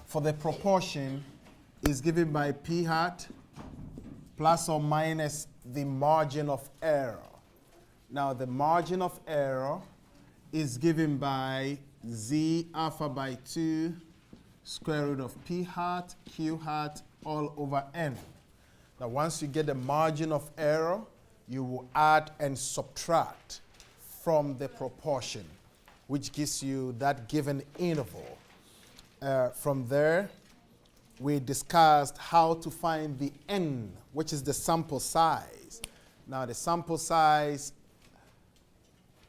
for the proportion is given by p hat plus or minus the margin of error. Now the margin of error is given by z alpha by 2 square root of p hat q hat all over n. Now once you get the margin of error, you will add and subtract from the proportion, which gives you that given interval. From there, we discussed how to find the n, which is the sample size. Now the sample size,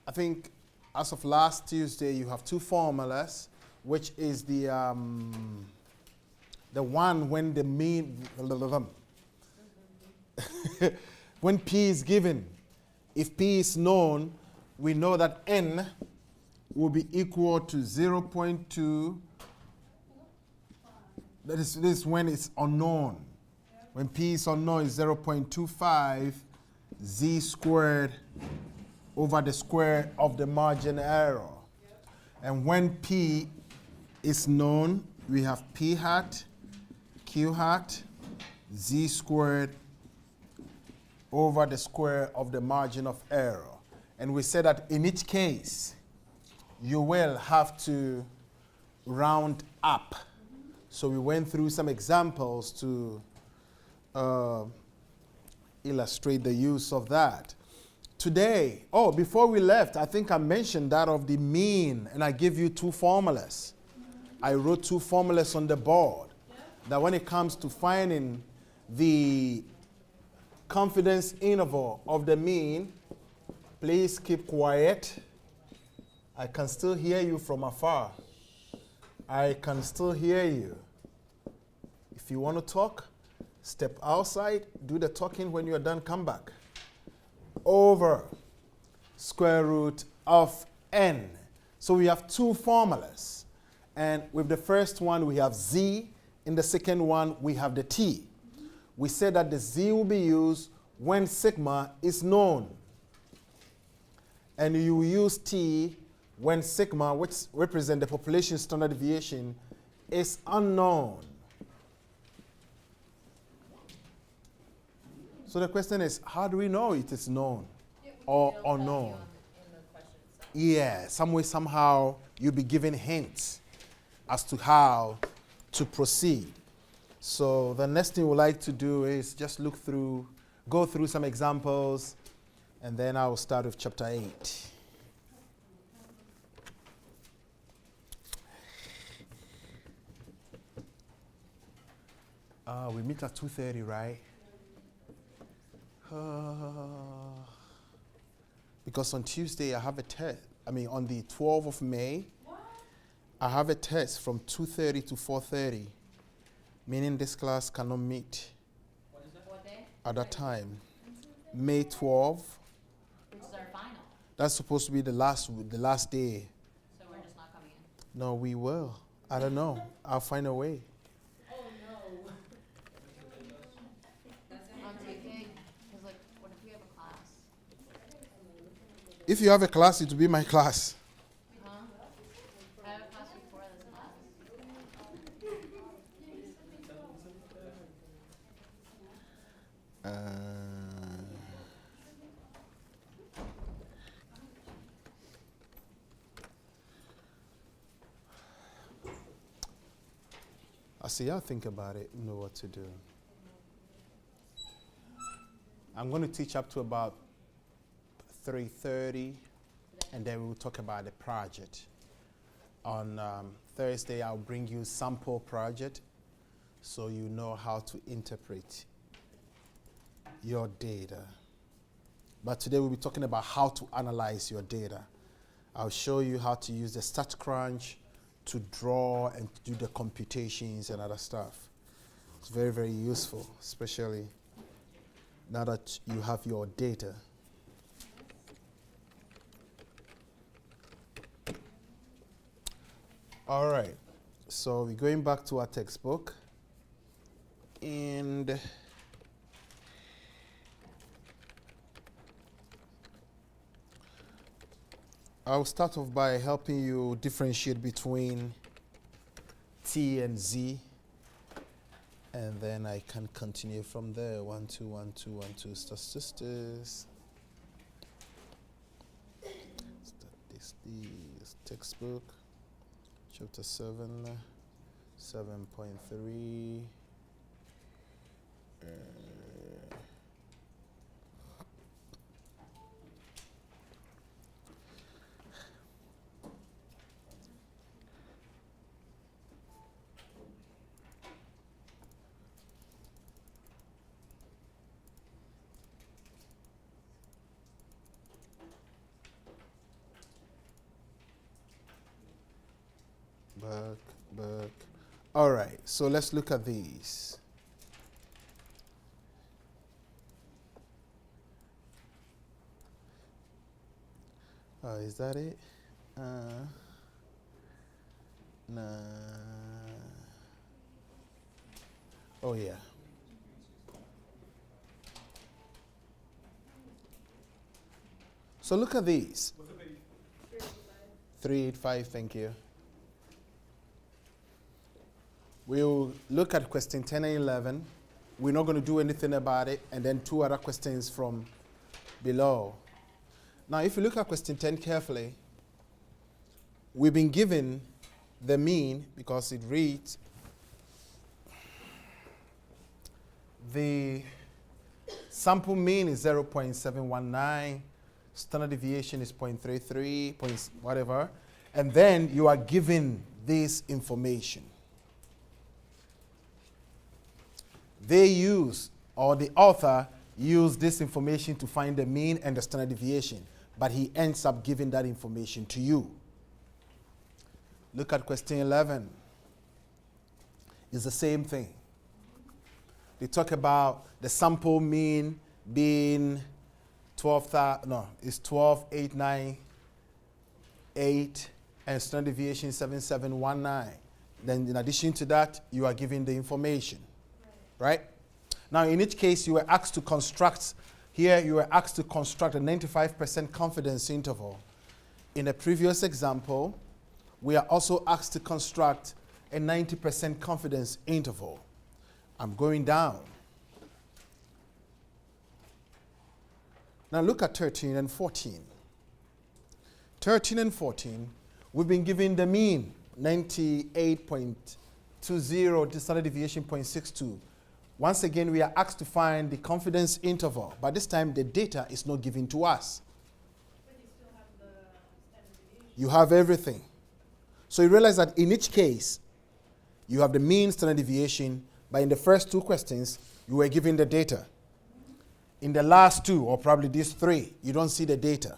I think as of last Tuesday, you have two formulas, which is the one when the mean, when p is given. If p is known, we know that n will be equal to 0.2. This is when it's unknown. When p is unknown, it's 0.25 z squared over the square of the margin error. And when p is known, we have p hat, q hat, z squared over the square of the margin of error. And we said that in each case, you will have to round up. So we went through some examples to illustrate the use of that. Today, before we left, I think I mentioned that of the mean, and I gave you two formulas. I wrote two formulas on the board. That when it comes to finding the confidence interval of the mean, please keep quiet. I can still hear you from afar. I can still hear you. If you want to talk, step outside, do the talking. When you're done, come back. Over square root of n. So we have two formulas. And with the first one, we have z. In the second one, we have the t. We said that the z will be used when sigma is known. And you will use t when sigma, which represents the population standard deviation, is unknown. So the question is, how do we know it is known or unknown? Yeah, some way, somehow, you'll be given hints as to how to proceed. So the next thing we'd like to do is just go through some examples, and then I will start with chapter 8. We meet at 2:30, right? Because on Tuesday I have a test. On the 12th of May, I have a test from 2:30 to 4:30, meaning this class cannot meet at that time. May 12th. Which is our final. That's supposed to be the last day. So we're just not coming in. No, we will. I don't know. I'll find a way. Oh no. I'm taking, because what if we have a class? If you have a class, it will be my class. Huh? I have a class before this class. I'll think about it, know what to do. I'm going to teach up to about 3:30, and then we'll talk about the project. On Thursday, I'll bring you sample project so you know how to interpret your data. But today we'll be talking about how to analyze your data. I'll show you how to use the StatCrunch to draw and do the computations and other stuff. It's very, very useful, especially now that you have your data. All right, so we're going back to our textbook, and I'll start off by helping you differentiate between T and Z. And then I can continue from there. 1, 2, 1, 2, 1, 2 statistics. Statistics textbook, chapter 7, 7.3. Back. All right, so let's look at these. Is that it? Nah. Oh, yeah. So look at these. 385, thank you. We'll look at question 10 and 11. We're not going to do anything about it. And then 2 other questions from below. Now, if you look at question 10 carefully, we've been given the mean because it reads the sample mean is 0.719, standard deviation is 0.33, whatever, and then you are given this information. They use, or the author used this information to find the mean and the standard deviation, but he ends up giving that information to you. Look at question 11. It's the same thing. They talk about the sample mean being 12,898 and standard deviation 7719. Then in addition to that, you are given the information. Right? Now, in each case, you were asked to construct, here you were asked to construct a 95% confidence interval. In a previous example, we are also asked to construct a 90% confidence interval. I'm going down. Now look at 13 and 14. 13 and 14, we've been given the mean, 98.20, the standard deviation 0.62. Once again, we are asked to find the confidence interval, but this time the data is not given to us. But you still have the standard deviation. You have everything. So you realize that in each case, you have the mean standard deviation, but in the first 2 questions, you were given the data. In the last 2, or probably these 3, you don't see the data.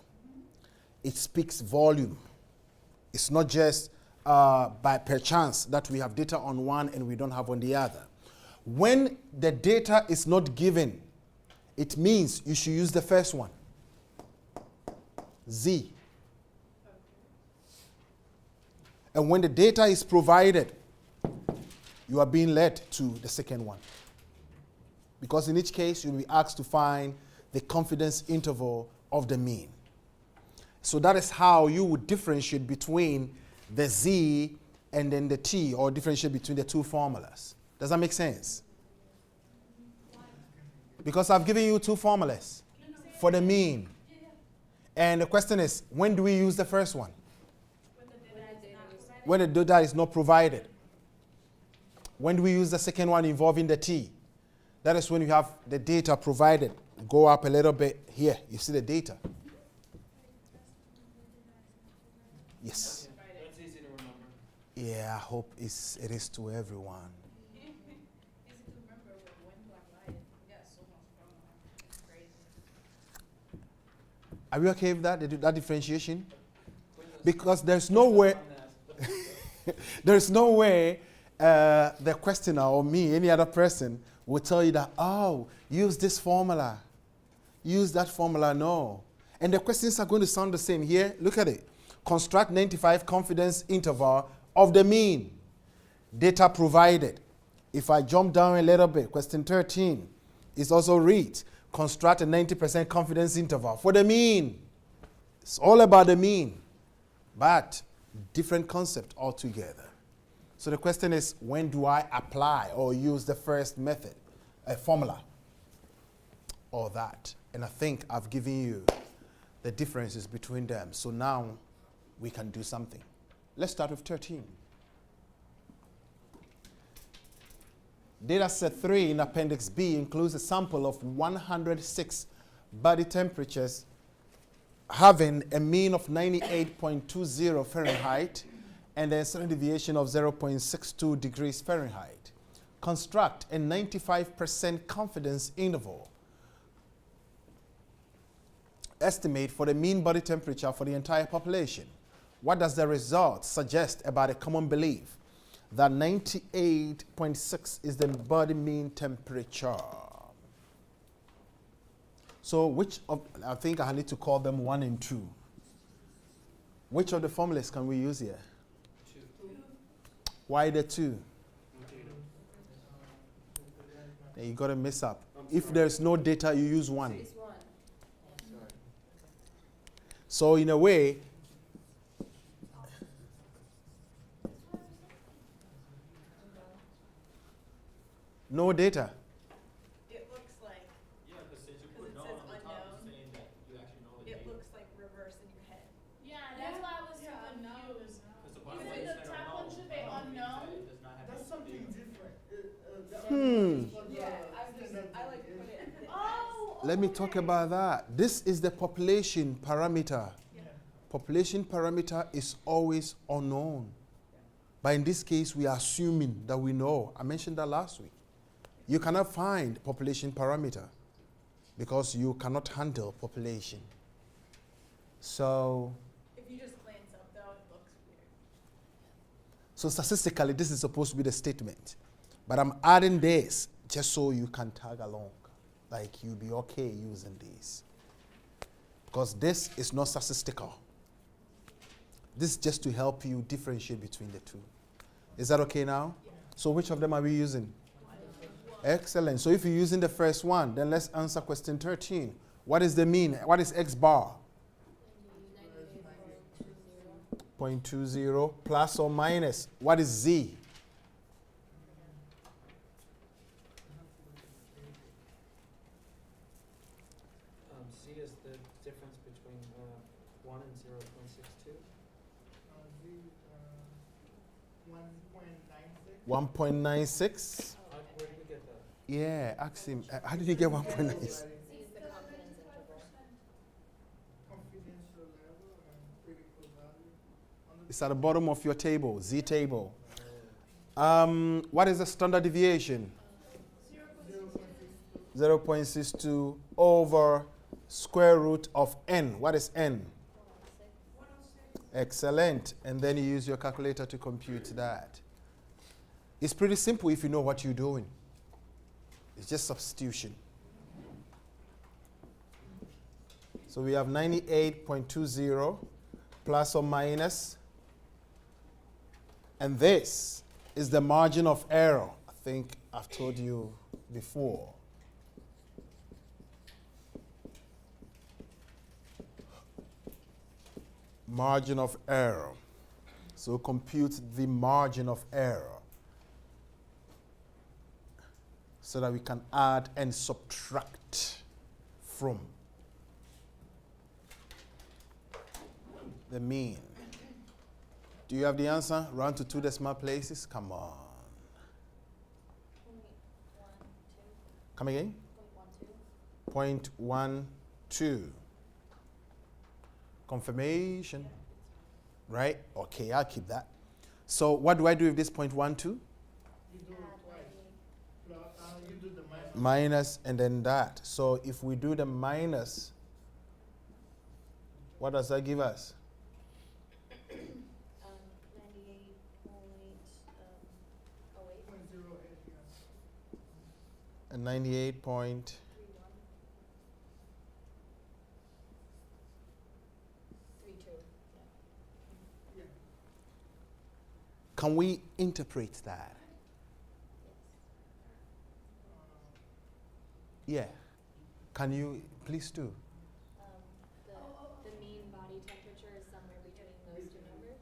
It speaks volume. It's not just by per chance that we have data on one and we don't have on the other. When the data is not given, it means you should use the first one, Z. And when the data is provided, you are being led to the second one. Because in each case, you'll be asked to find the confidence interval of the mean. So that is how you would differentiate between the Z and then the T, or differentiate between the 2 formulas. Does that make sense? Because I've given you 2 formulas for the mean. And the question is, when do we use the first one? When the data is not provided. When do we use the second one involving the T? That is when you have the data provided. Go up a little bit here. You see the data. Yes. That's easy to remember. Yeah, I hope it is to everyone. Easy to remember when to apply it. Yeah, so much formula. Crazy. Are we okay with that? That differentiation? Because there's no way, there's no way the questioner or me, any other person, will tell you that, oh, use this formula. Use that formula. No. And the questions are going to sound the same. Here, look at it. Construct 95 confidence interval of the mean. Data provided. If I jump down a little bit, question 13 is also read. Construct a 90% confidence interval for the mean. It's all about the mean, but different concept altogether. So the question is, when do I apply or use the first method, a formula, or that? And I think I've given you the differences between them. So now we can do something. Let's start with 13. Data set 3 in Appendix B includes a sample of 106 body temperatures having a mean of 98.20 Fahrenheit and a standard deviation of 0.62 degrees Fahrenheit. Construct a 95% confidence interval. Estimate for the mean body temperature for the entire population. What does the result suggest about a common belief that 98.6 is the body mean temperature? So which of, I think I need to call them 1 and 2. Which of the formulas can we use here? 2. Why the 2? Then you got to mess up. If there's no data, you use 1. It's 1. So in a way, no data. It looks like, Yeah, because since you Because put it no says on the top, unknown. it's saying that you actually know the it data. looks like reverse in your head. Yeah, that's why I was so Yeah, confused. Because the bottom Isn't one the said top one should be unknown means that unknown? it does not have That's any something data. different. I like to put it. Oh, Let me talk about that. This is the population parameter. Yeah. Population parameter is always unknown. But in this case, we are assuming that we know. I mentioned that last week. You cannot find population parameter because you cannot handle population. So, If you just glance up though, it looks weird. so statistically, this is supposed to be the statement. But I'm adding this just so you can tag along. Like you'll be okay using this. Because this is not statistical. This is just to help you differentiate between the two. Is that okay now? Yeah. So which of them are we using? Excellent. So if you're using the first one, then let's answer question 13. What is the mean? What is X bar? 0.20 plus or minus. What is Z? C is the difference between 1 and 0.62. 1.96. 1.96. Where did we get that? Yeah, ask him. How did you get 1.96? Confidence level and critical value. It's at the bottom of your table, Z table. What is the standard deviation? 0.62 over square root of n. What is n? 106. Excellent. And then you use your calculator to compute that. It's pretty simple if you know what you're doing. It's just substitution. So we have 98.20 plus or minus. And this is the margin of error. I think I've told you before. Margin of error. So compute the margin of error so that we can add and subtract from the mean. Do you have the answer? Round to 2 decimal places? Come on. Come again? 0.12. Confirmation. Right? Okay, I'll keep that. So what do I do with this 0.12? You do it twice. You do the minus. Minus and then that. So if we do the minus, what does that give us? 0.08, yeah. A 98 point. Yeah. Can we interpret that? Yeah. Can you please do? The mean body temperature is somewhere between those two numbers?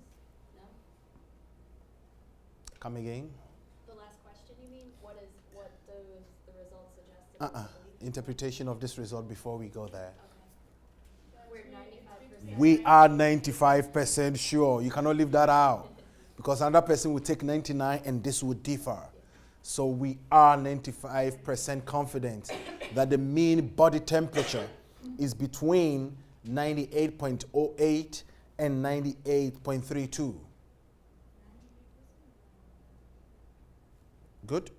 Come again? The last question, you mean? What does the result suggest Uh-uh. about the belief? Interpretation of this result before we go there. Okay. We're 95%. We are 95% sure. You cannot leave that out. Because another person will take 99 and this would differ. So we are 95% confident that the mean body temperature is between 98.08 and 98.32. Good?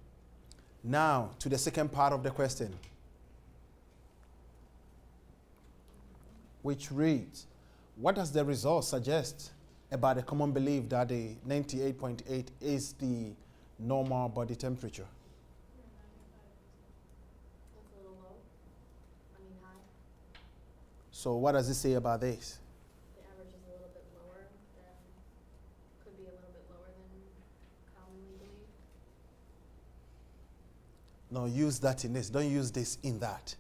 Now, to the second part of the question, which reads, what does the result suggest about the common belief that the 98.8 is the normal body temperature? That's a little low. I mean high. So what does it say about this? The average is a little bit lower than, could be a little bit lower than commonly believed. No, use that in this. Don't use this in that.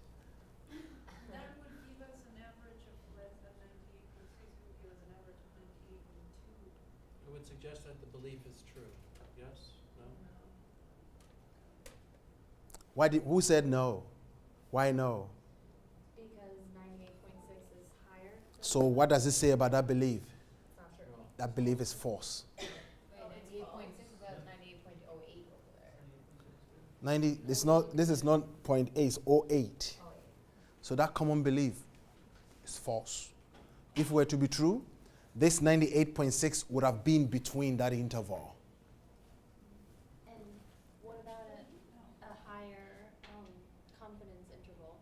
That would give us an average of less than 98.6, would give us an average of 98.2. It would suggest that the belief is true. Yes? No? Who said no? Why no? Because 98.6 is higher. So what does it say about that belief? It's not true. No. That belief is false. Wait, 98.6 is at 98.08 over there. 90, this is not 0.8, it's 0.8. Oh, wait. So that common belief is false. If it were to be true, this 98.6 would have been between that interval. And what about a higher confidence interval?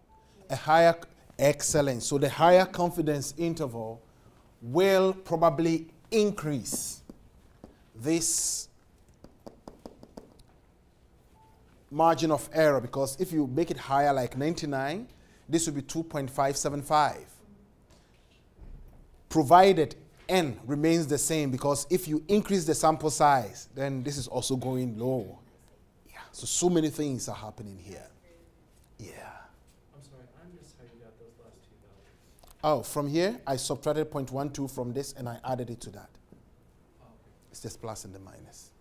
A higher, excellent. So the higher confidence interval will probably increase this margin of error, because if you make it higher like 99, this would be 2.575. Provided n remains the same, because if you increase the sample size, then this is also going low. Yeah. So many things are happening here. Yeah. I'm sorry, I missed how you got those last two values. Oh, from here, I subtracted 0.12 from this and I added it to that. Oh, okay. It's just plus and the minus.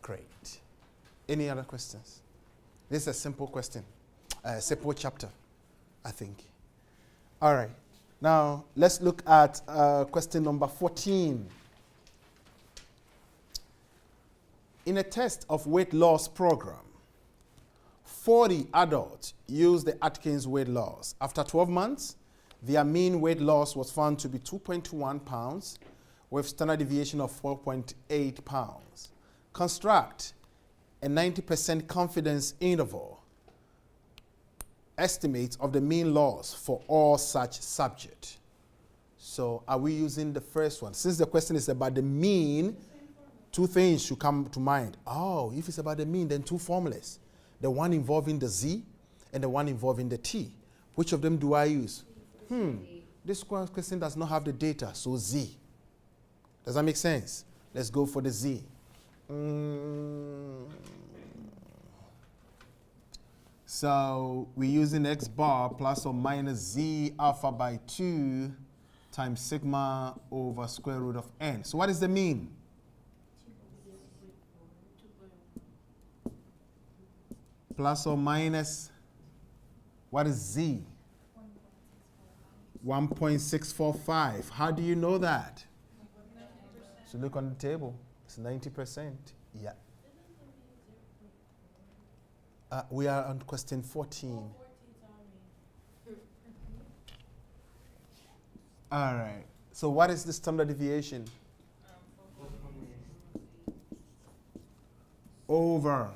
Great. Any other questions? This is a simple question, a simple chapter, I think. All right. Now, let's look at question number 14. In a test of weight loss program, 40 adults used the Atkins weight loss. After 12 months, their mean weight loss was found to be 2.21 pounds with standard deviation of 4.8 pounds. Construct a 90% confidence interval estimate of the mean loss for all such subjects. So are we using the first one? Since the question is about the mean, two things should come to mind. Oh, if it's about the mean, then two formulas. The one involving the z and the one involving the t. Which of them do I use? This question does not have the data, so z. Does that make sense? Let's go for the z. So we're using x bar plus or minus z alpha by 2 times sigma over square root of n. So what is the mean? Plus or minus, what is z? 1.645. How do you know that? So look on the table. It's 90%. Yeah. We are on question 14. All right. So what is the standard deviation? Over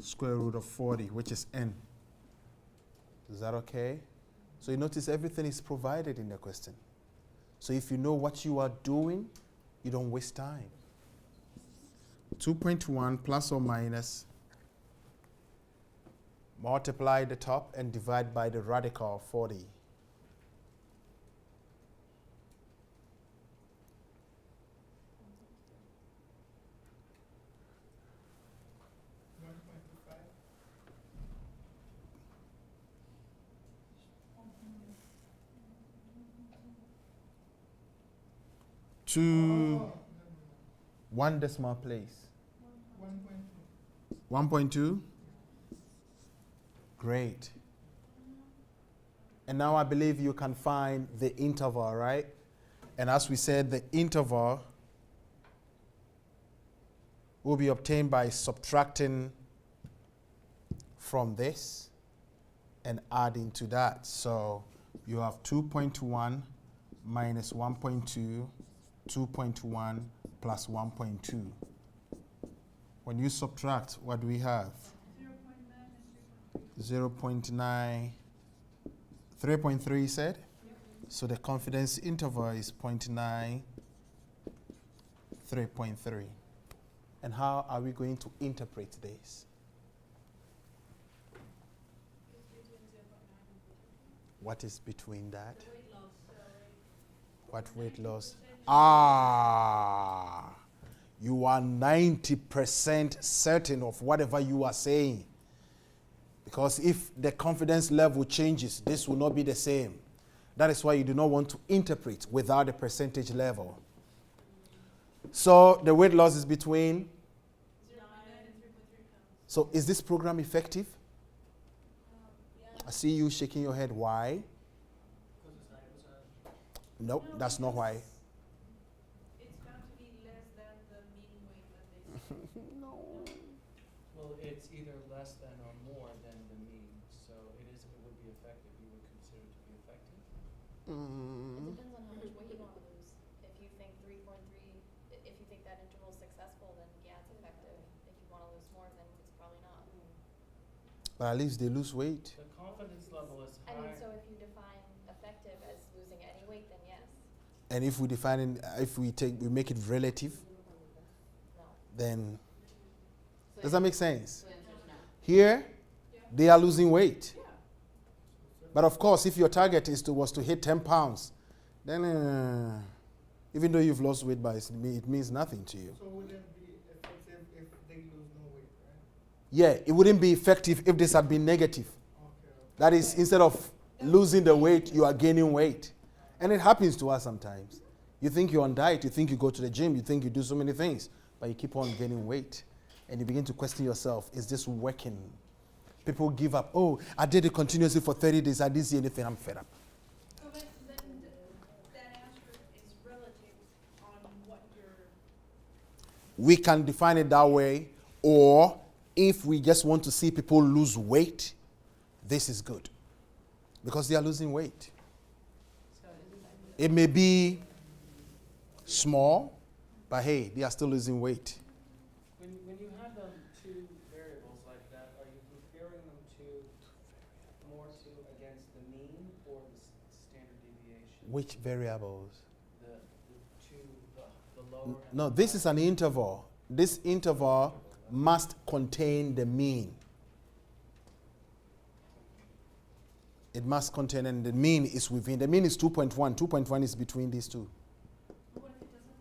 square root of 40, which is n. Is that okay? So you notice everything is provided in the question. So if you know what you are doing, you don't waste time. 2.1 plus or minus, multiply the top and divide by the radical of 40. 2, 1 decimal place. 1.2? Great. And now I believe you can find the interval, right? And as we said, the interval will be obtained by subtracting from this and adding to that. So you have 2.1 minus 1.2, 2.1 plus 1.2. When you subtract, what do we have? 0.9, 3.3 you said? So the confidence interval is 0.9, 3.3. And how are we going to interpret this? What is between that? What weight loss? Ah, you are 90% certain of whatever you are saying. Because if the confidence level changes, this will not be the same. That is why you do not want to interpret without the percentage level. So the weight loss is between. 0.9 and 3.3 pounds. So is this program effective? Yeah. I see you shaking your head. Why? Because it's 9%. No, that's not why. It's bound to be less than the mean weight that they say. Well, it's either less than or more than the mean, so it would be effective. You would consider it to be effective? It depends on how much weight you wanna lose. If you think 3.3, if you think that interval is successful, then yeah, it's effective. If you wanna lose more, then it's probably not. But at least they lose weight. The confidence level is I mean, higher. so if you define effective as losing any weight, then yes. And if we define it, if we make it relative, No. then does that make sense? Here, they are losing weight. But of course, if your target was to hit 10 pounds, then even though you've lost weight, but it means nothing to you. So would it be effective if they lose no weight, right? Yeah, it wouldn't be effective if this had been negative. Okay. That is, instead of losing the weight, you are gaining weight. And it happens to us sometimes. You think you're on diet, you think you go to the gym, you think you do so many things, but you keep on gaining weight. And you begin to question yourself, is this working? People give up. Oh, I did it continuously for 30 days. I didn't see anything. I'm fed up. So then that answer is relative on what you're. We can define it that way. Or if we just want to see people lose weight, this is good. Because they are losing weight. It may be small, but hey, they are still losing weight. When you have two variables like that, are you comparing them more to against the mean or the standard deviation? Which variables? The lower and No, the this higher. is an interval. This interval must contain the mean. It must contain, and the mean is within. The mean is 2.1. 2.1 is between these two. What if it doesn't?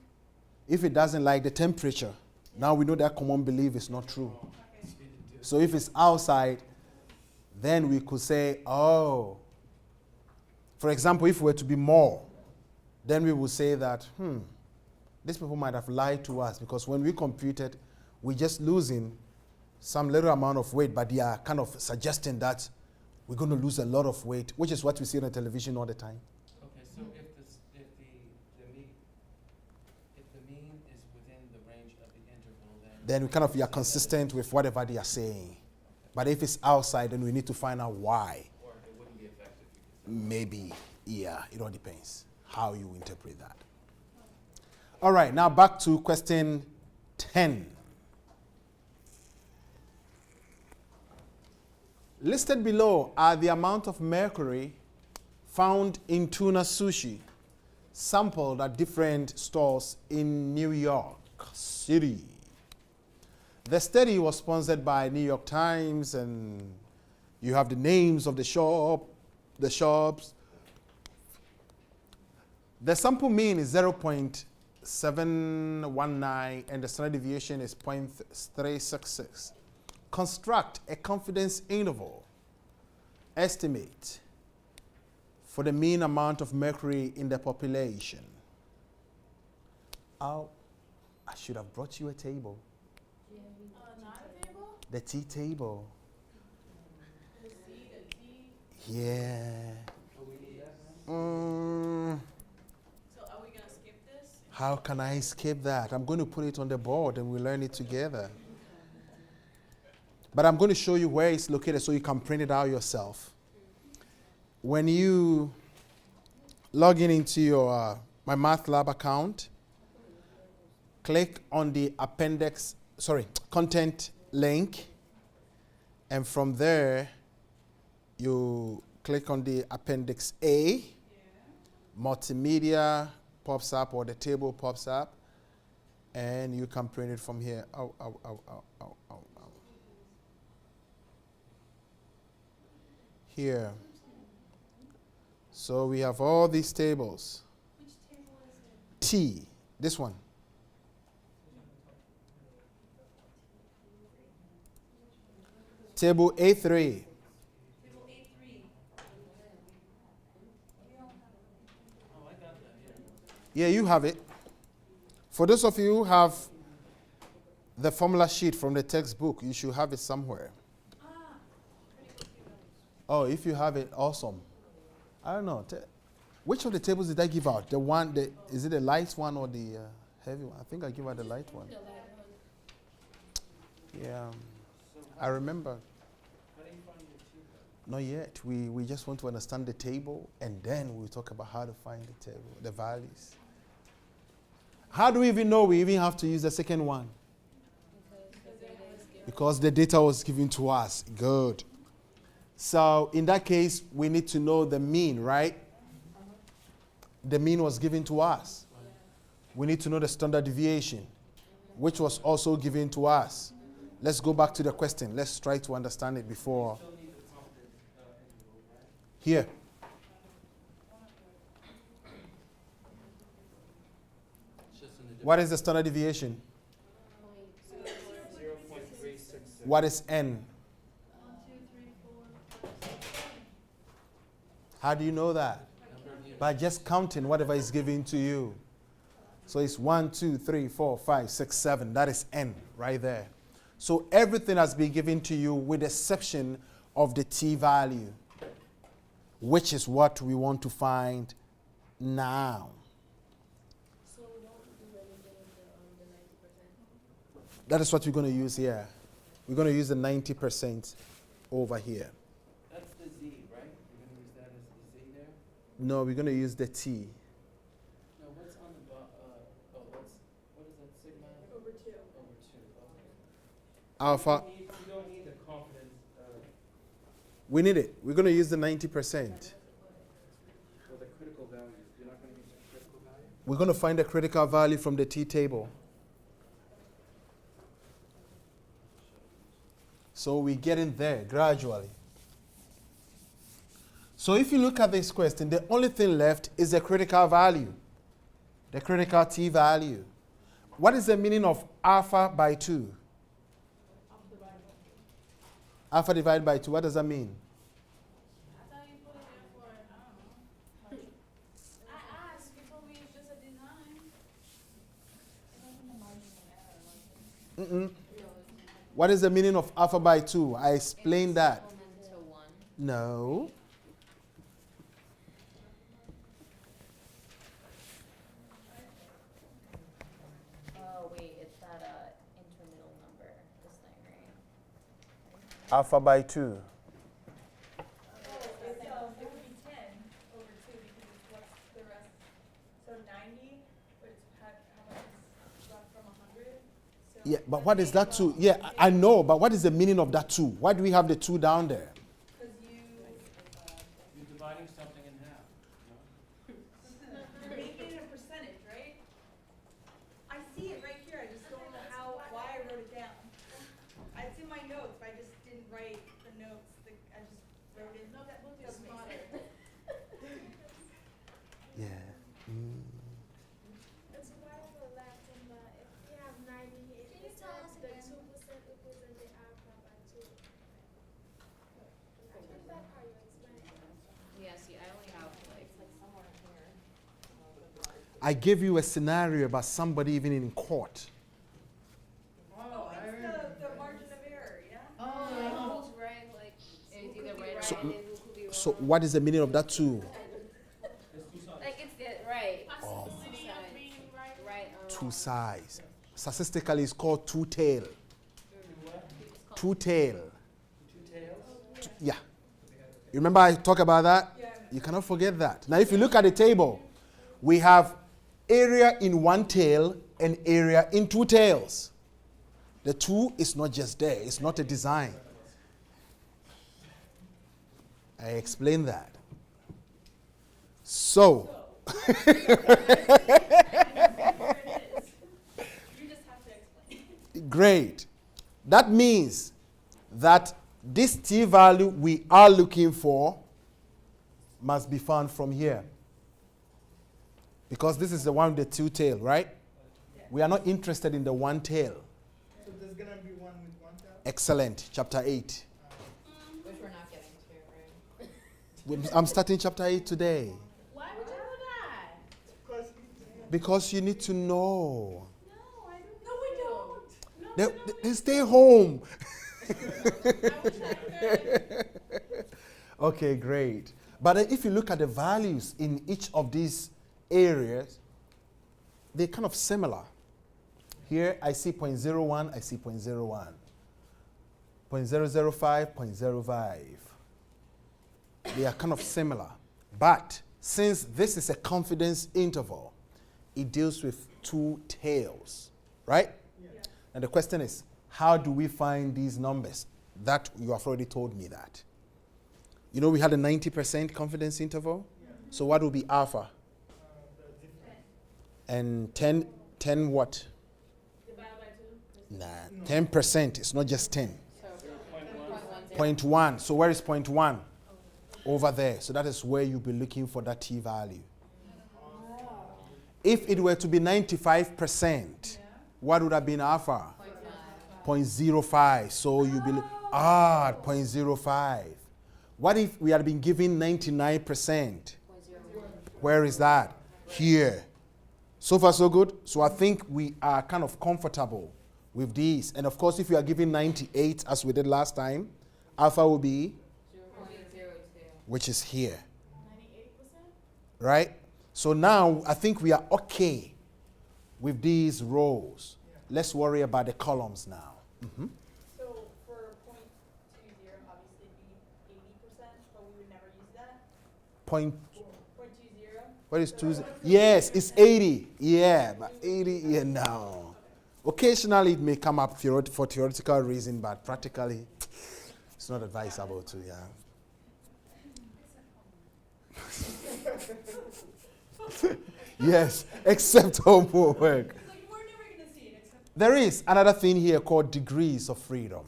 If it doesn't like the temperature, now we know that common belief is not true. Okay. So if it's outside, then we could say, oh, for example, if we were to be more, then we would say that, these people might have lied to us because when we computed, we're just losing some little amount of weight, but they are kind of suggesting that we're going to lose a lot of weight, which is what we see on television all the time. Okay, so if the mean is within the range of the interval, Then we kind of are consistent with whatever they are saying. But if it's outside, then we need to find out why. Or it wouldn't be effective. Maybe, yeah, it all depends how you interpret that. All right, now back to question 10. Listed below are the amount of mercury found in tuna sushi sampled at different stores in New York City. The study was sponsored by New York Times, and you have the names of the shops. The sample mean is 0.719 and the standard deviation is 0.366. Construct a confidence interval. Estimate for the mean amount of mercury in the population. Oh, I should have brought you a table. Not a table? The tea table. The C, the T. Yeah. Oh, we need that, right? So are we gonna skip this? How can I skip that? I'm going to put it on the board and we learn it together. But I'm going to show you where it's located so you can print it out yourself. When you log in into your my MathLab account, click on the content link, and from there you click on the appendix A. Multimedia pops up or the table pops up, and you can print it from here. Here. So we have all these tables. Which table is it? T, this one. Table A3. Table A3. Oh, I got that, Yeah, yeah. you have it. For those of you who have the formula sheet from the textbook, you should have it somewhere. Oh, if you have it, awesome. I don't know. Which of the tables did I give out? The one, is it the light one or the heavy one? I think I give out the light one. Yeah, I remember. How do you find your T value? Not yet. We just want to understand the table, and then we'll talk about how to find the table, the values. How do we even know we even have to use the second one? Because the data was given to us. Good. So in that case, we need to know the mean, right? The mean was given to us. We need to know the standard deviation, which was also given to us. Let's go back to the question. Let's try to understand it before. Still need the confidence interval, right? Here. It's just in the What is the standard deviation? 0.366. What is n? 1, 2, 3, 4, 5, 6, 7. How do you know that? number of units. By just counting whatever is given to you. So it's 1, 2, 3, 4, 5, 6, 7. That is n right there. So everything has been given to you with the exception of the t value, which is what we want to find now. So we don't do anything with the 90%? That is what we're going to use here. We're going to use the 90% over here. That's the Z, right? You're gonna use that as the Z there? No, we're going to use the t. No, what's on the what is that, sigma? Over 2. Over 2, okay. Alpha. You don't need the confidence, We need it. We're going to use the 90%. or the critical values. You're not gonna use the critical value? We're going to find the critical value from the t table. So we get in there gradually. So if you look at this question, the only thing left is the critical value, the critical t value. What is the meaning of alpha by 2? Alpha divided by 2, what does that mean? I thought you put it there for, I don't know. I asked, you told me it's just a design. What is the meaning of alpha by 2? I explained that. To 1. No. Oh, wait, it's that intermiddle number, this thing, right? Alpha by 2. So it would be 10 over 2 because it's what's the rest. So 90, but it's how much is left from 100. So Yeah, but what is that 2? Yeah, I know, but what is the meaning of that 2? Why do we have the 2 down there? Because You're dividing something in half, you're making it a percentage, right? I see it right here. I just don't know why I wrote it down. It's in my notes, but I just didn't write the notes. I just wrote it. No, that looks smarter. Yeah. It's why for left and if we have 98%, the 2% equals the alpha by 2. I gave you a scenario about somebody even in court. Oh, it's the margin of error, yeah? Oh, who's right, like, it's either right or So- right, it could be wrong. So what is the meaning of that two? There's two sides. Like, it's the, right. Possibility of being right. Right or Two wrong. sides. Statistically, it's called two-tail. Two-tail. Two tails. Yeah. You remember I talked about that? Yeah. You cannot forget that. Now, if you look at the table, we have area in one tail and area in two tails. The two is not just there, it's not a design. I explained that. So, You just have to explain. great. That means that this t value we are looking for must be found from here. Because this is the one with the two tail, right? We are not interested in the one tail. So there's gonna be one with one tail? Excellent. Chapter 8. Which we're not getting to, right? I'm starting chapter 8 today. Why would you do that? Because Because you need to know. No, I don't. No, we don't. No, They, we don't. they stay home. I wish I could. Okay, great. But if you look at the values in each of these areas, they're kind of similar. Here I see 0.01, I see 0.01. 0.005, 0.05. They are kind of similar. But since this is a confidence interval, it deals with two tails, right? And the question is, how do we find these numbers? That you have already told me that. You know we had a 90% confidence interval? So what will be alpha? the difference. And 10 what? Divided by 2. Nah, 10%. It's not just 10. So, 0.10. 0.1. So where is 0.1? Over there. So that is where you'll be looking for that t value. If it were to be 95%, what would have been alpha? 0.05. So you'll be 0.05. What if we had been given 99%? Where is that? Here. So far, so good. So I think we are kind of comfortable with these. And of course, if you are given 98, as we did last time, alpha will be, 0.02. which is here. 98%? Right? So now I think we are okay with these rows. Let's worry about the columns now. Mhm. So for 0.20, obviously it'd be 80%, but we would never use that. Point, 0.20. what is 2? Yes, it's 80. Yeah, but 80, yeah, no. Occasionally it may come up for theoretical reason, but practically it's not advisable to, yeah. Yes, except homework. Like, we're never gonna see it except. There is another thing here called degrees of freedom.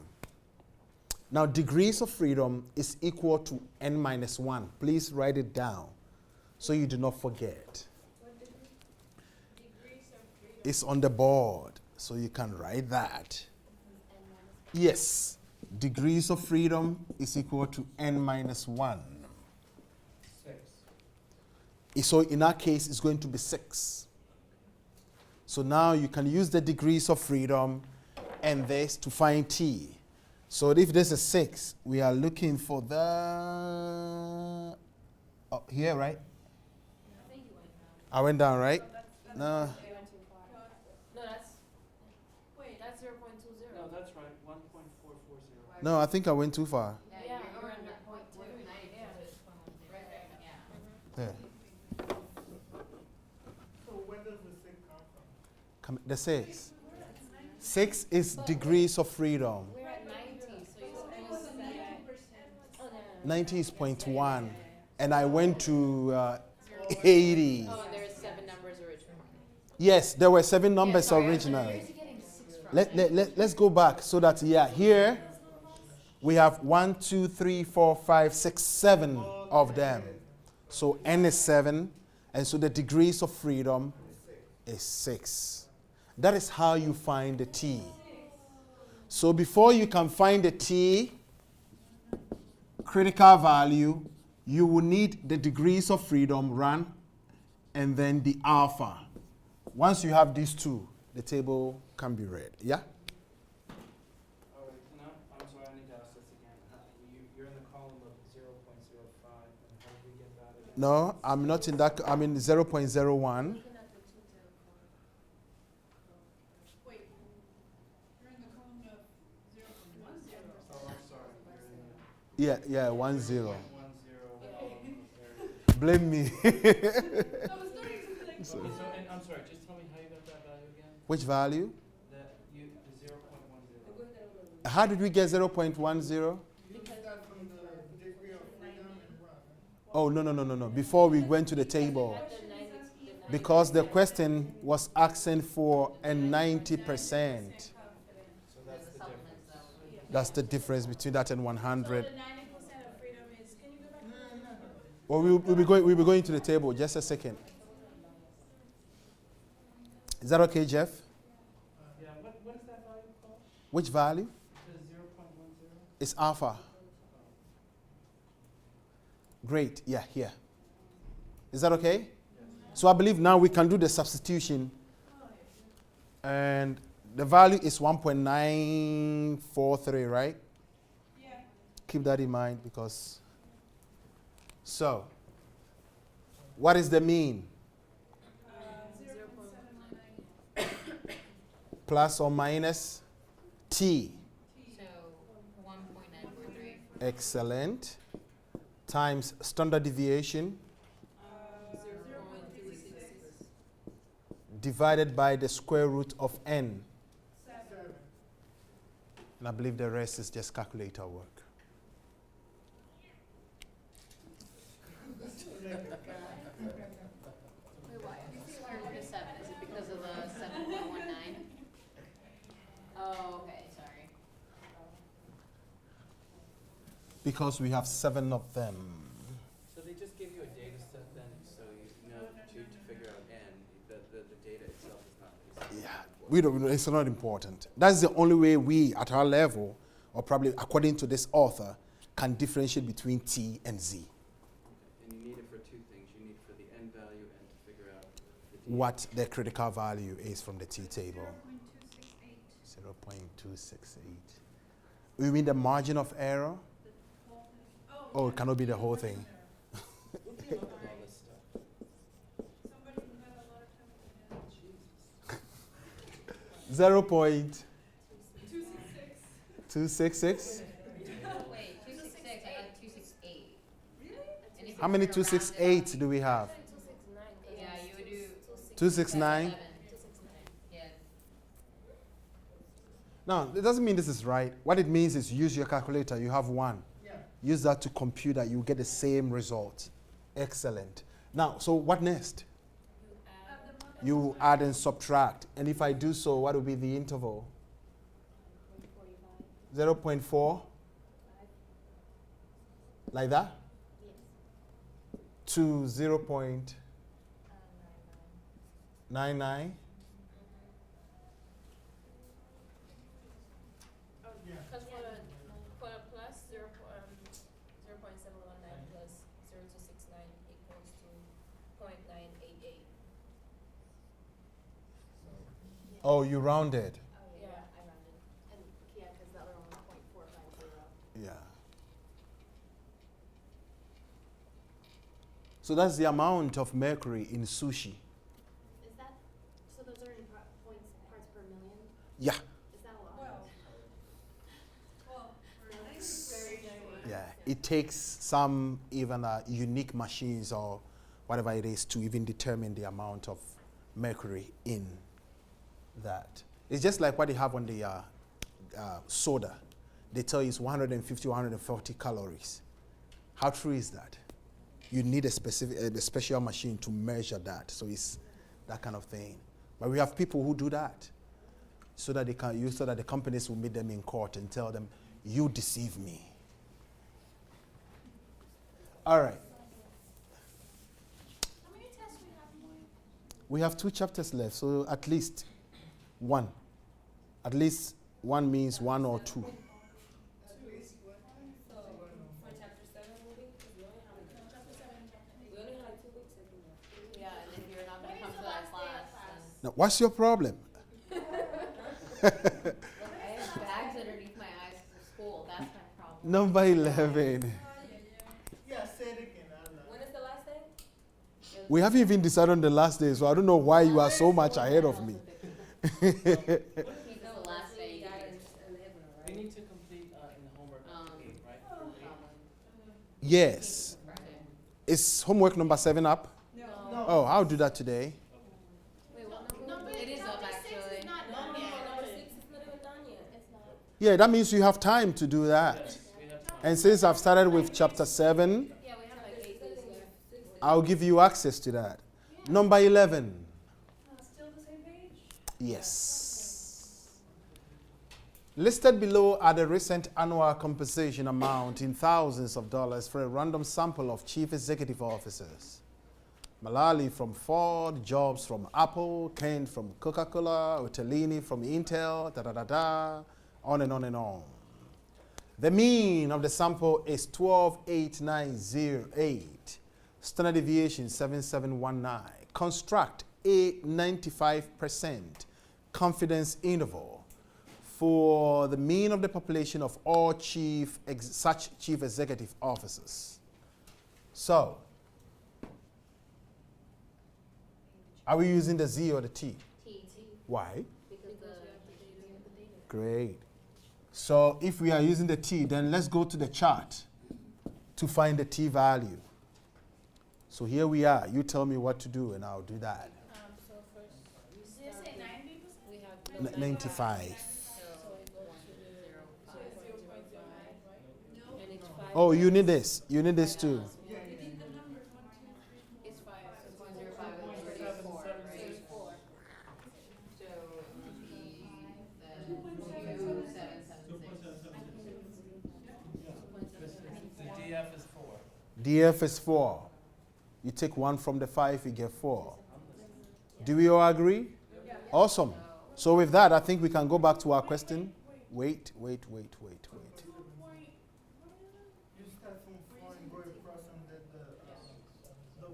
Now, degrees of freedom is equal to n minus 1. Please write it down so you do not forget. Degrees of freedom. It's on the board, so you can write that. Yes, degrees of freedom is equal to n minus 1. 6. So in our case, it's going to be 6. So now you can use the degrees of freedom and this to find t. So if this is 6, we are looking for the here, right? I think you went down. I went down, right? No. You went too far. No, that's, Wait, that's 0.20. No, that's right. 1.440. No, I think I went too far. Yeah, you're in that 0.2. Yeah. Right there, yeah. There. So where does the 6 come from? The 6. 6 is degrees of freedom. We're at 90, so you're supposed to be at. Oh, no. 90 is 0.1. And I went to 80. Oh, and there's 7 numbers originally. Yes, there were 7 numbers sorry, originally. Where's he getting 6 from? Let's go back so that, yeah, here we have 1, 2, 3, 4, 5, 6, 7 of them. So n is 7, and so the degrees of freedom is 6. That is how you find the t. So before you can find the t critical value, you will need the degrees of freedom run and then the alpha. once you have these two, the table can be read. Yeah? All right, no, I'm sorry, I need to ask this again. You're in the column of 0.05, and how do we get that again? No, I'm not in that. I'm in 0.01. Wait, you're in the column of 0.10. Oh, I'm sorry, you're in the Yeah, 1 0. 0.10. Blame me. I was starting to like, Okay, so, and I'm sorry, just tell me how you got that value again? Which value? The 0.10. How did we get 0.10? You start from the degree of freedom and run. Oh, no. Before we went to the table. Because the question was asking for a 90%. So that's the difference. That's the difference between that and 100. so the 90% of freedom is, can you go back to the Well, we'll be going to the table. Just a second. Is that okay, Jeff? Yeah, what is that value called? Which value? The 0.10? It's alpha. Great. Yeah, here. Is that okay? So I believe now we can do the substitution. And the value is 1.943, right? Yeah. Keep that in mind because. So, what is the mean? 0.719. Plus or minus t. So 1.943. Excellent. Times standard deviation 0.266. divided by the square root of n. 7. And I believe the rest is just calculator work. Wait, why? Square root of 7, is it because of the 7.19? Oh, okay, sorry. Because we have 7 of them. So they just give you a data set then, so you know to figure out n, the data itself is not. Yeah, we don't. It's not important. That's the only way we, at our level, or probably according to this author, can differentiate between t and z. And you need it for two things. You need it for the n value and to figure out the d. What the critical value is from the t table. 0.268. 0.268. You mean the margin of error? Oh, Oh, it cannot be the whole thing. All this stuff. somebody who had a lot of time with the 0.266. Wait, 266, I got 268. Really? How many 268 do we have? Yeah, you would do 269. 7. Yeah. Now, it doesn't mean this is right. What it means is use your calculator. You have 1. Yeah. Use that to compute that. You get the same result. Excellent. Now, so what next? You add and subtract. And if I do so, what will be the interval? 0.4? Like that? To 0.99? Yeah. Because for a plus, 0.719 plus 0269 equals to 0.988. Oh, you rounded. Yeah. I rounded. And, yeah, because the other one was 0.450. Yeah. So that's the amount of mercury in sushi. Is that, so those are in points, parts per million? Yeah. Is that a lot? well, Yeah. It takes some even unique machines or whatever it is to even determine the amount of mercury in that. It's just like what they have on the soda. They tell you it's 150, 140 calories. How true is that? You need a special machine to measure that. So it's that kind of thing. But we have people who do that so that they can use, so that the companies will meet them in court and tell them, you deceive me. All right. How many tests we have more? We have 2 chapters left, so at least 1. At least 1 means 1 or 2. So for chapter 7 will be, because we only have like, we only have like 2 weeks. Yeah, and if you're not going to come to that class, then. Now, what's your problem? Look, I have bags underneath my eyes for school, that's my problem. Number 11. Yeah, say it again. Allah. When is the last day? We haven't even decided on the last day, so I don't know why you are so much ahead of me. Keep the last day. We need to complete in the homework Um, 8, right? Yes. Friday. Is homework number 7 up? No. No. Oh, I'll do that today. Wait, what number? Number, It is up number 6 actually. is not No, done no, yet. number 6 is not even done yet. It's not. Yeah, that means you have time to do that. Yes, we have time. And since I've started with chapter 7, Yeah, we have like 8 days left. I'll give you access to that. Number 11. Still the same page? Yes. Listed below are the recent annual compensation amount in thousands of dollars for a random sample of chief executive officers. Malali from Ford, Jobs from Apple, Kent from Coca-Cola, Ottolini from Intel, da-da-da-da, on and on and on. The mean of the sample is 12,898. Standard deviation 7719. Construct a 95% confidence interval for the mean of the population of all such chief executive officers. So, are we using the Z or the T? T. Why? Because we have the data. Great. So if we are using the T, then let's go to the chart to find the T value. So here we are. You tell me what to do and I'll do that. So first, we Did you start say with- 90%? we have 95. So it goes to 0.05, right? And it's 5. Oh, you need this. You need this too. It's 5. So 0.05 is 34, So right? it's 4. So it would be then 2776. The DF is 4. DF is 4. You take 1 from the 5, you get 4. Do we all agree? Awesome. So with that, I think we can go back to our question. Wait. You start from 4 and go across under the .05.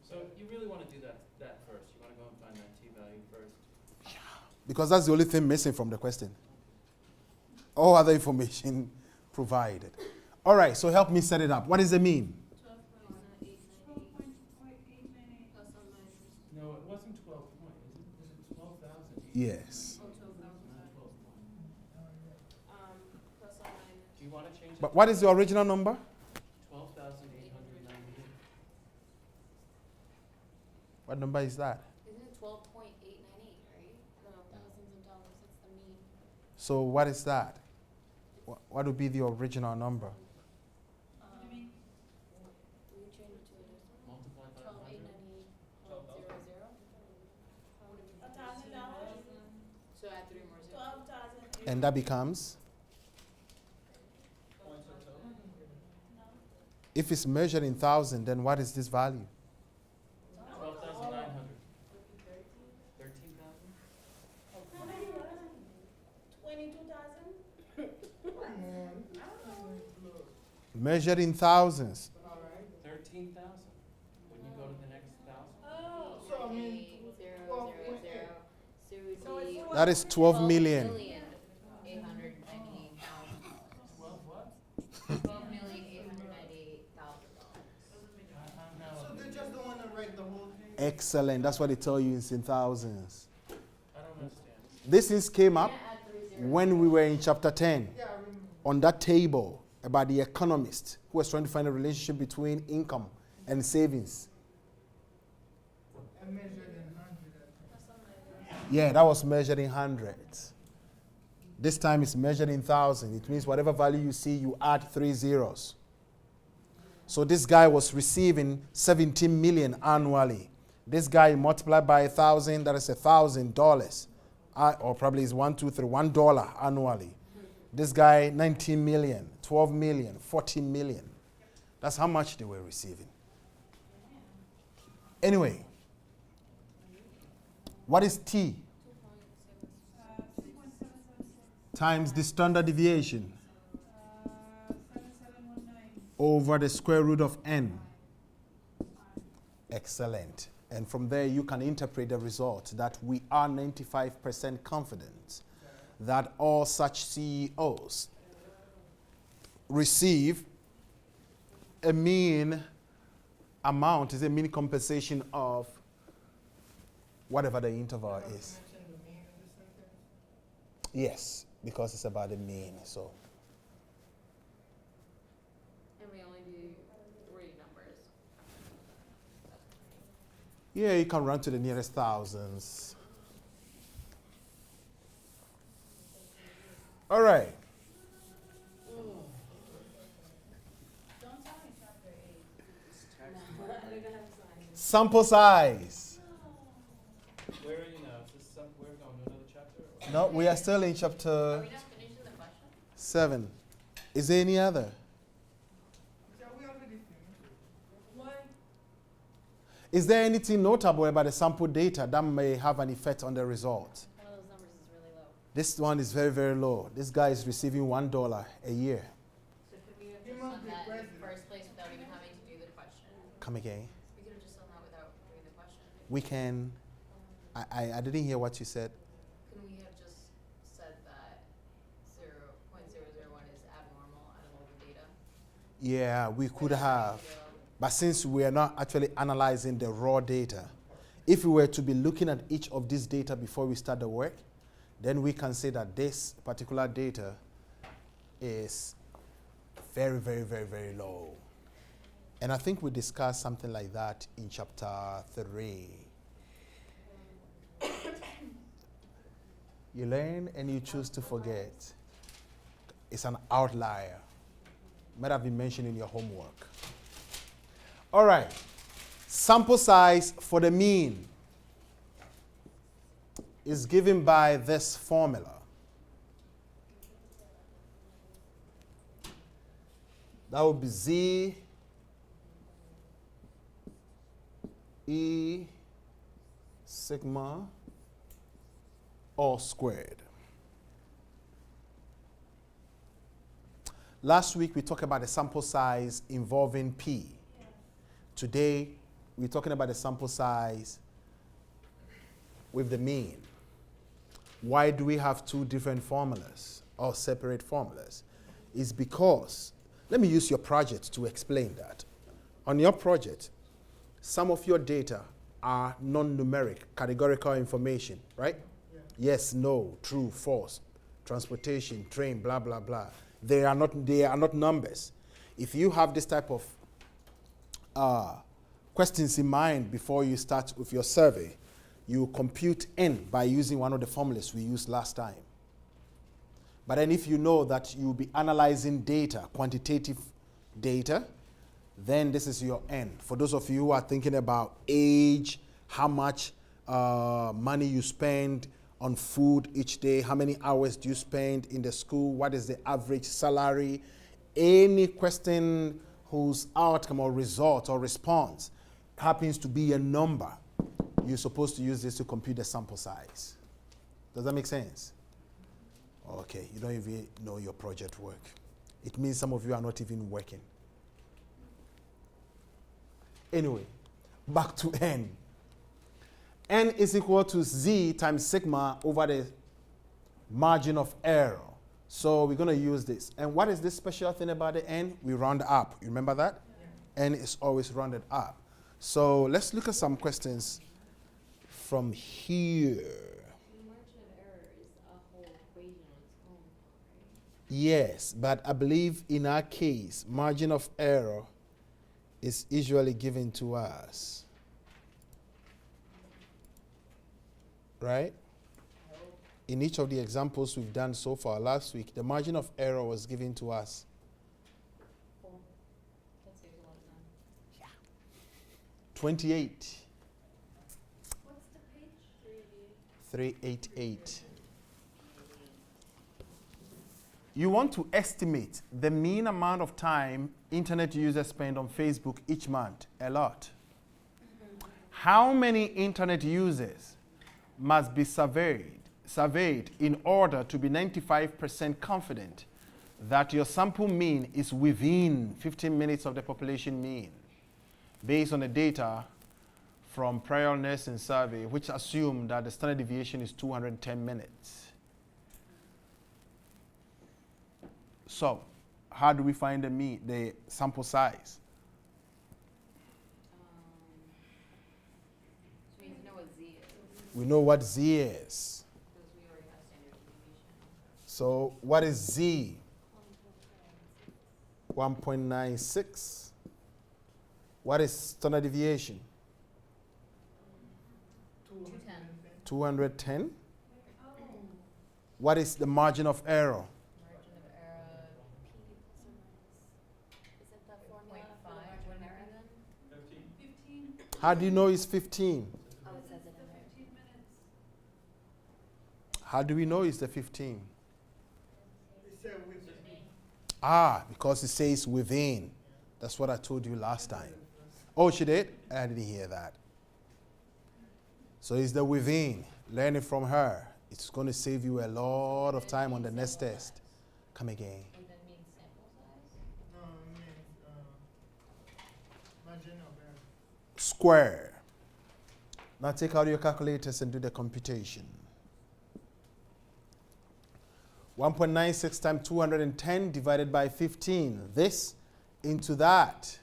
So you really want to do that first. You want to go and find that T value first. Because that's the only thing missing from the question. All other information provided. All right, so help me set it up. What is the mean? No, it wasn't 12 point, is it 12,000? Yes. Plus or minus. Do you want to change it? But what is the original number? 12,898. What number is that? Isn't it 12.898, right? No, thousands of dollars, that's the mean. So what is that? What would be the original number? We change it to a decimal. Multiply by 100. 12,890.00. $1,000? So add 3 more zeros. 12,000. And that becomes? If it's measured in thousand, then what is this value? 12,900. 13,000? 22,000? Measured in thousands. 13,000. When you go to the next 1,000. Oh. So, I mean, 0.000. So it So would it's be That is 12 million. 12,898,000. 12 what? $12,898,000. So they just don't want to write the whole thing? Excellent. That's what they tell you is in thousands. I don't understand. This things came up Can't add 3 zeros. when we were in chapter 10 Yeah, I remember. on that table about the economist who was trying to find a relationship between income and savings. I measured in 100. Yeah, that was measured in hundreds. This time it's measured in thousands. It means whatever value you see, you add 3 zeros. So this guy was receiving 17 million annually. This guy multiplied by 1,000, that is $1,000. Or probably is $1 annually. This guy, 19 million, 12 million, 14 million. That's how much they were receiving. Anyway, what is T? Times the standard deviation 7719. over the square root of n. Excellent. And from there, you can interpret the result that we are 95% confident that all such CEOs receive a mean amount, is a mean compensation of whatever the interval is. Mention the mean in the sentence. Yes, because it's about the mean. So And we only do 3 numbers. yeah, you can run to the nearest thousands. All right. Don't tell me chapter 8. It's tax. I don't have signs. Sample size. Where, is this we're going to another chapter? Or? No, we are still in Are chapter we not finishing the question? 7. Is there any other? Yeah, we already finished. Why? Is there anything notable about the sample data that may have an effect on the result? One of those numbers is really low. This one is very, very low. This guy is receiving $1 a year. So could we have He just must done be that in the president. first place without even having to do the question? Come again. We could have just done that without doing the question. We can. I didn't hear what you said. Couldn't we have just said that 0.001 is abnormal out of all the data? Yeah, we could Or that have. ratio- But since we are not actually analyzing the raw data, if we were to be looking at each of these data before we start the work, then we can say that this particular data is very, very, very, very low. And I think we discussed something like that in chapter 3. You learn and you choose to forget. It's an outlier. Might have been mentioned in your homework. All right. Sample size for the mean is given by this formula. That would be Z E sigma all squared. Last week we talked about the sample size involving P. Today we're talking about the sample size with the mean. Why do we have 2 different formulas or separate formulas? It's because, let me use your project to explain that. On your project, some of your data are non-numeric, categorical information, right? Yeah. Yes, no, true, false, transportation, train, blah, blah, blah. They are not numbers. If you have this type of questions in mind before you start with your survey, you compute N by using one of the formulas we used last time. But then if you know that you'll be analyzing data, quantitative data, then this is your N. For those of you who are thinking about age, how much money you spend on food each day, how many hours do you spend in the school, what is the average salary, any question whose outcome or result or response happens to be a number, you're supposed to use this to compute the sample size. Does that make sense? Okay, you don't even know your project work. It means some of you are not even working. Anyway, back to N. N is equal to Z times sigma over the margin of error. So we're going to use this. And what is this special thing about the N? We round up. You remember that? Yeah. N is always rounded up. So let's look at some questions from here. The margin of error is a whole equation on its own, right? Yes, but I believe in our case, margin of error is usually given to us. Right? In each of the examples we've done so far last week, the margin of error was given to us. Cool. That saves a lot of time. 28. What's the page? 388. You want to estimate the mean amount of time internet users spend on Facebook each month. A lot. How many internet users must be surveyed in order to be 95% confident that your sample mean is within 15 minutes of the population mean, based on the data from prior nursing survey, which assumed that the standard deviation is 210 minutes. So, how do we find the sample size? So we need to know what Z is, We know what Z is. because we already have standard deviation. So, what is Z? 1.96. What is standard deviation? 210. 210. What is the margin of error? Margin of error, P plus or minus, isn't that formula Point for the five, margin of whatever error then? 15, How do you know it's 15? Oh, it says it in the there. 15 minutes. How do we know it's the 15? It said with Ah, because it says within. That's what I told you last time. Oh, she did? I didn't hear that. So it's the within. Learn it from her. It's going to save you a lot of time on the next test. Come again. And then means sample size? no, it means margin of error. Square. Now take out your calculators and do the computation. 1.96 times 210 divided by 15. This into that.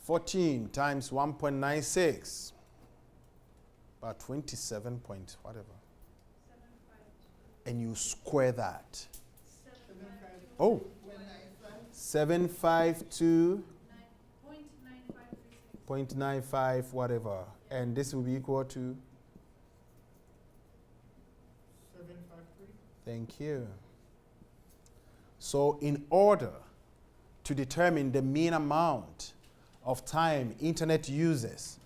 $14 times 1.96. About 27 point whatever. 752. And you square that. 752. Oh. 752. 0.9536. 0.95 whatever, and this will be equal to 753. thank you. So in order to determine the mean amount of time internet users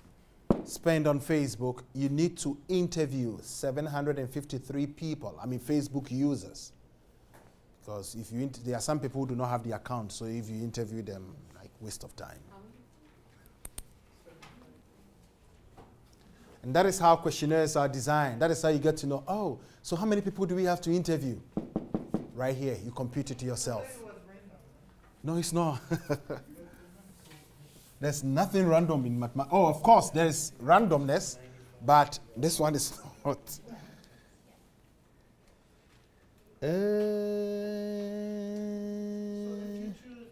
spend on Facebook, you need to interview 753 people, Facebook users. Because if you there are some people who do not have the account, so if you interview them, like waste of time. And that is how questionnaires are designed. That is how you get to know, oh, so how many people do we have to interview? Right here, you compute it yourself. It was random. No, it's not. There's nothing random in mathematics. Oh, of course, there's randomness, but this one is not. So if you choose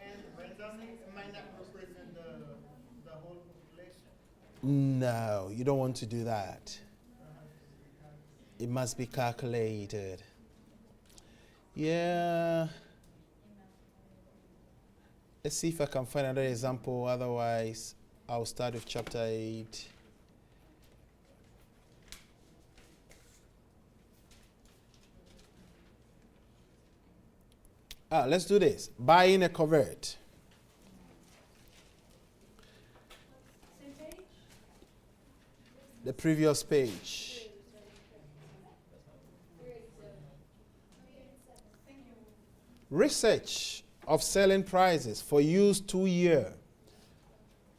and random, it might not represent the whole population. No, you don't want to do that. It must be calculated. Yeah. Let's see if I can find another example. Otherwise, I'll start with chapter 8. Let's do this. Buying a covert. Same page? The previous page. Thank you. Research of selling prices for used 2-year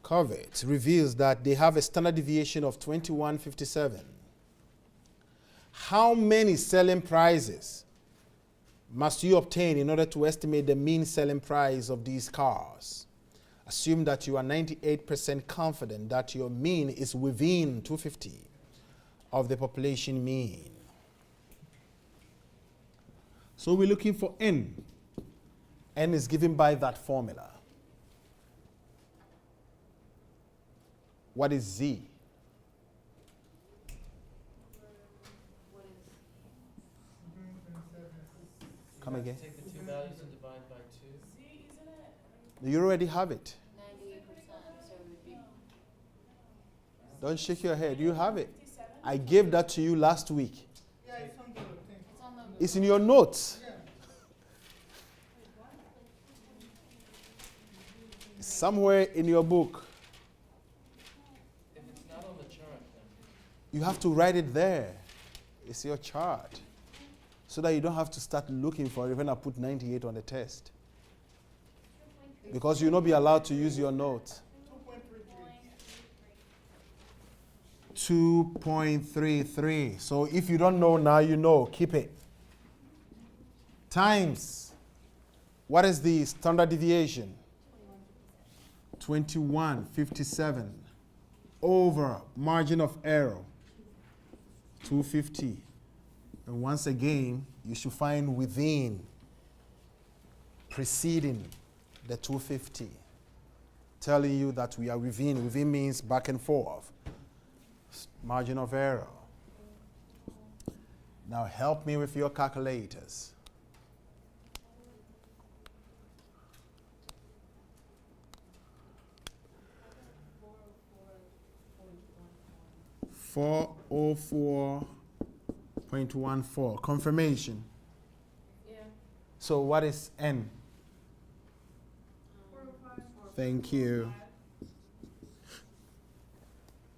covert reveals that they have a standard deviation of 2157. How many selling prices must you obtain in order to estimate the mean selling price of these cars? Assume that you are 98% confident that your mean is within 250 of the population mean. So we're looking for N. N is given by that formula. What is Z? What is, Come again. Take the two values and divide by 2. You already have it. 98%, so it would be. Don't shake your head. You have it. I gave that to you last week. Yeah, it's on the thing. It's on the. It's in your notes. Yeah. It's somewhere in your book. If it's not on the chart, then You have to write it there. It's your chart. So that you don't have to start looking for it when I put 98 on the test. Because you'll not be allowed to use your notes. 2.33. 2.33. So if you don't know now, you know. Keep it. times, what is the standard deviation? 2157 over margin of error, 250. And once again, you should find within preceding the 250, telling you that we are within. Within means back and forth. Margin of error. Now help me with your calculators. $404.14. Confirmation. Yeah. So what is N? 405. Thank you.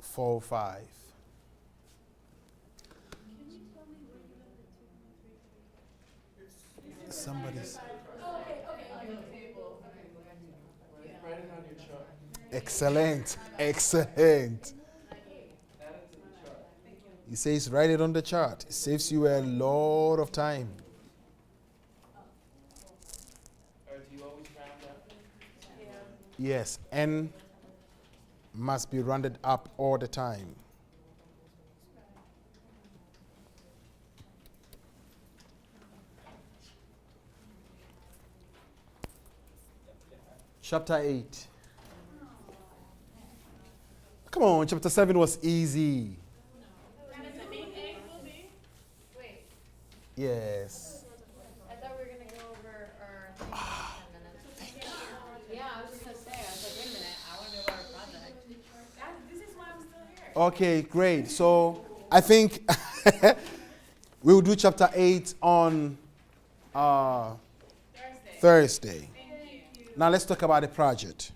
405. Can you tell me where you got the 2.33? Somebody's Oh, okay, on the table. Write it on your chart. excellent. Excellent. Add it to the chart. He says write it on the chart. It saves you a lot of time. Or do you always round up? Yes, N must be rounded up all the time. Chapter 8. Come on, chapter 7 was easy. Wait, Yes. I thought we were gonna go over our thing in 10 minutes. Yeah, I was just gonna say, I was like, wait a minute, I wanna know about our project. This is why I'm still here. Okay, great. So I think we will do chapter 8 on Thursday. Thursday. Thank you. Now let's talk about the project.